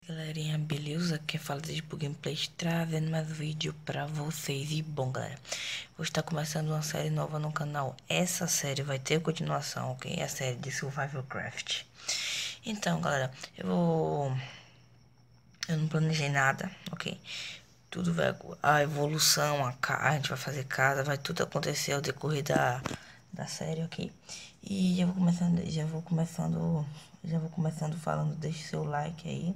Galerinha, beleza? Quem fala de Gameplay trazendo mais vídeo pra vocês. E bom, galera, vou estar começando uma série nova no canal. Essa série vai ter continuação, ok? É a série de Survival Craft. Então, galera, eu não planejei nada, ok? Tudo vai, a evolução, a gente vai fazer casa, vai tudo acontecer ao decorrer da série, ok? E já vou começando falando, deixe seu like aí,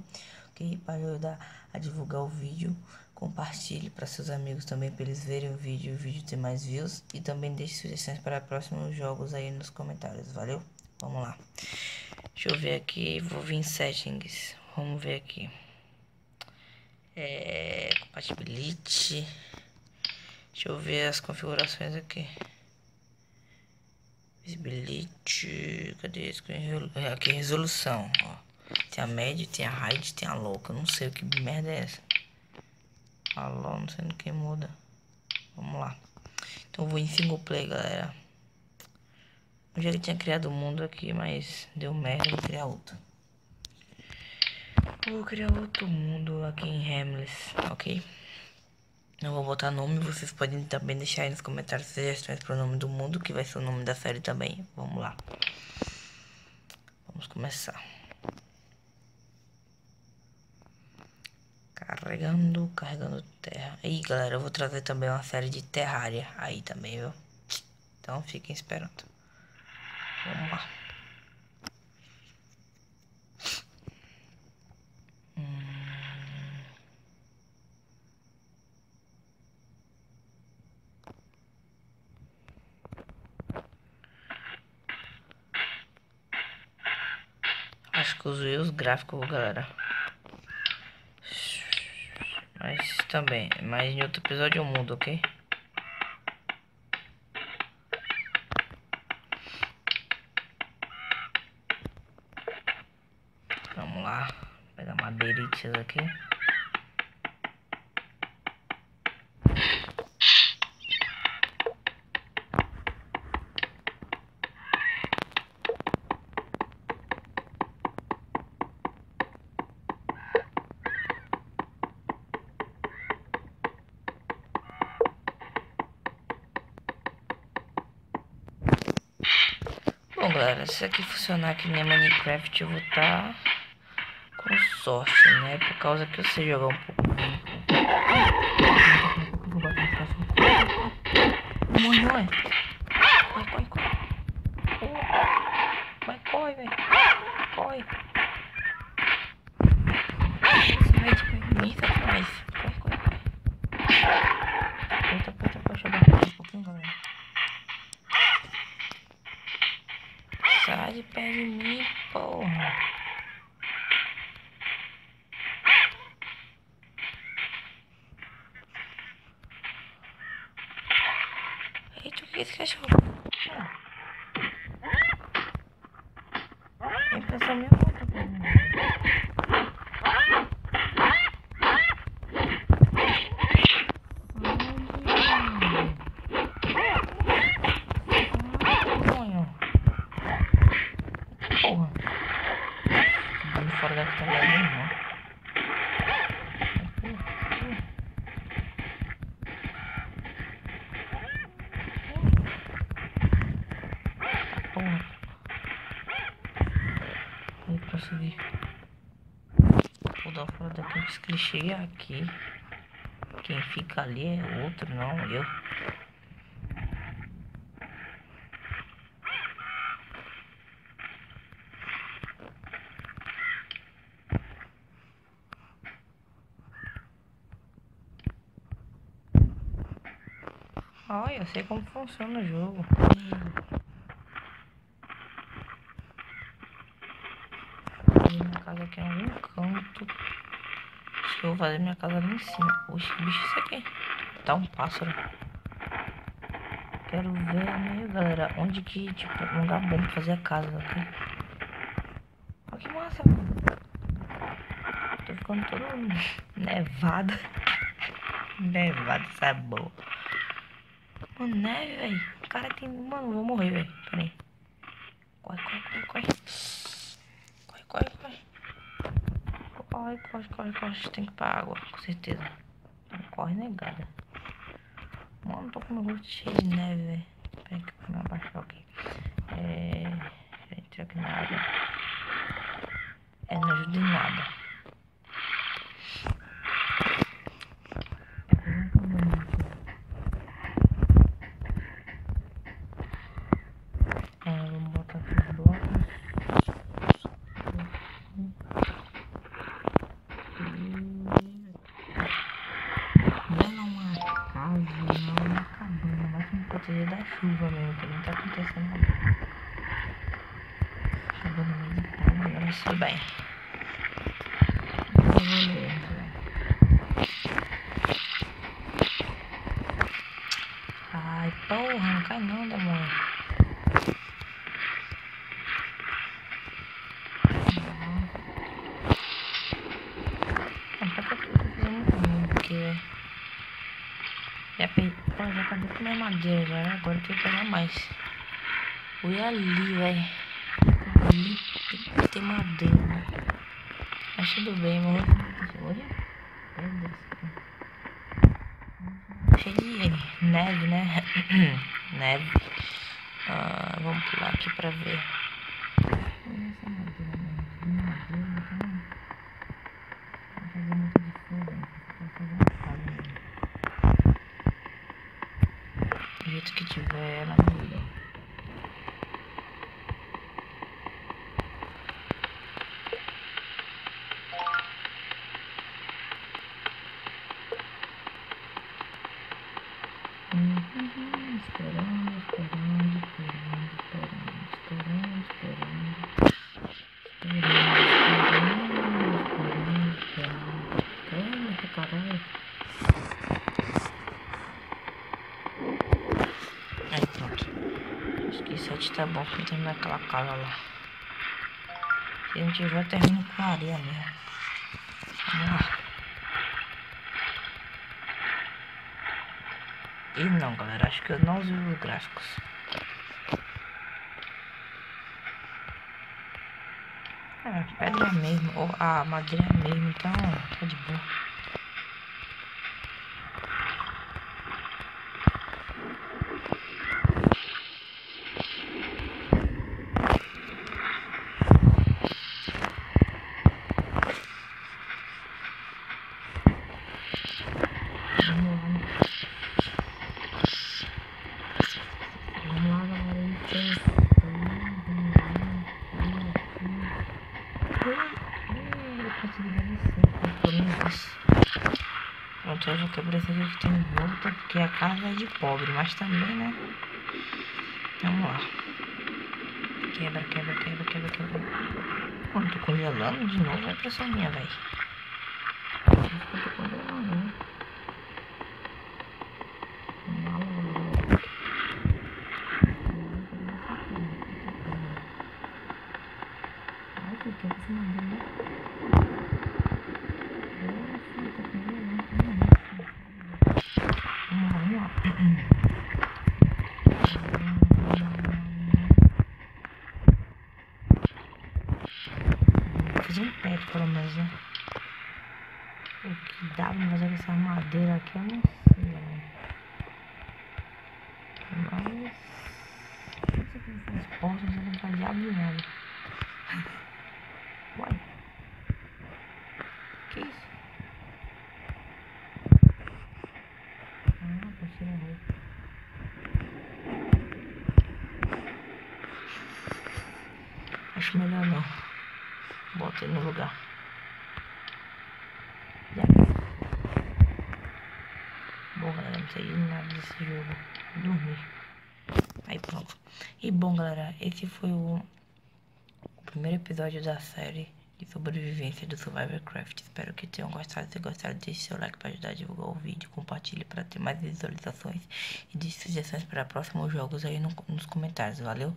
ok? Para ajudar a divulgar o vídeo. Compartilhe para seus amigos também, para eles verem o vídeo ter mais views. E também deixe sugestões para próximos jogos aí nos comentários, valeu? Vamos lá. Deixa eu ver aqui, vou vir em settings, vamos ver aqui. Compatibility. Deixa eu ver as configurações aqui. Visibility. Cadê isso? Aqui, resolução. Ó. Tem a média, tem a height, tem a louca. Não sei o que merda é essa. Alô, não sei no que muda. Vamos lá. Então eu vou em single play, galera. Eu já tinha criado o mundo aqui, mas deu merda, vou criar outro. Vou criar outro mundo aqui em Hamless, ok? Não vou botar nome, vocês podem também deixar aí nos comentários sugestões para o nome do mundo, que vai ser o nome da série também. Vamos lá. Vamos começar. Carregando terra. E galera, eu vou trazer também uma série de Terraria aí também, viu? Então fiquem esperando. Vamos lá. Acho que usei os gráficos, galera. Mas também, mas em outro episódio eu mudo, ok? Vamos lá. Pegar madeiritas aqui. Bom, galera, se aqui funcionar aqui nem Minecraft, eu vou estar com sorte, né? Por causa que eu sei jogar um pouco. Morreu, ué. Corre, velho. Corre. Sai de perto de mim, rapaz. Corre. Eita, deixa eu bater um pouquinho, galera. Sai de perto de mim, porra. Eita, o que é esse cachorro? É impressão minha conta, pô. Porra. Vamos fora daqui também, irmão. Porra. Vou prosseguir. Vou dar fora daqui antes que ele chegue aqui. Quem fica ali é outro, não eu. Olha, eu sei como funciona o jogo. Minha casa aqui é um canto. Acho que eu vou fazer minha casa ali em cima. Oxe, que bicho isso aqui? Tá um pássaro. Quero ver, né, galera, onde que, tipo, um lugar bom pra fazer a casa, ok? Olha que massa, mano. Tô ficando todo nevado. Nevado, essa é boa. Mano, neve, velho. O cara tem... Mano, eu vou morrer, velho. Pera aí. Corre, corre, corre, corre. Corre, corre, corre. Corre, corre, corre, corre. Tem que ir pra água, com certeza. Não corre negada. Mano, tô com o meu rosto cheio de neve, velho. Pera aí que eu vou me abaixar aqui. Entra aqui na água. Não ajuda em nada. Vamos botar aqui os blocos. Não é uma casa, não é uma cabana. Vai se me proteger da chuva mesmo, que não tá acontecendo nada. Cabana meio de palma, agora sei bem. Ai, porra, não cai não, demônio. Não, pra que eu tô fazendo porque já acabei com minha madeira, já. Agora eu tenho que pegar mais. Fui ali, velho. Ali tem que ter madeira, né? Mas tudo bem, mano. Olha. Cheio de neve, né? Neve. Vamos pular aqui pra ver. Olha essa madeira, né? De madeira, então. Vai fazer muito de fogo, né? Vai fazer uma casa, né? Do jeito que tiver, ela muda. Caralho. Aí pronto. Acho que 7 tá bom pra terminar aquela casa lá. Se não tiver, eu termino com areia mesmo. Vamos lá. E não, galera, acho que eu não uso os gráficos. Pedra mesmo, ou a madeira mesmo, então tá de boa. Pronto, eu já quebrei esse aqui que tem volta, porque a casa é de pobre, mas também, né? Vamos lá. Quebra, quebra, quebra, quebra, quebra. Mano, tô congelando de novo, é impressão minha, velho. Eu tô congelando, né? Ai, que quebra essa madeira. Vamos lá. Fiz um teto pelo menos, né? O que dá pra fazer com essa madeira aqui eu não sei, né? Mas se você faz portas, você não faz diabo de nada. Uai, que isso? Pra tirar a roupa. Acho melhor não. Bota ele no lugar. Bom, galera, não sei nada desse jogo. Dormir. Aí pronto. E bom, galera, esse foi o primeiro episódio da série de sobrevivência do Survivorcraft. Espero que tenham gostado. Se gostaram, deixe seu like para ajudar a divulgar o vídeo. Compartilhe para ter mais visualizações. E deixe sugestões para próximos jogos aí nos comentários. Valeu?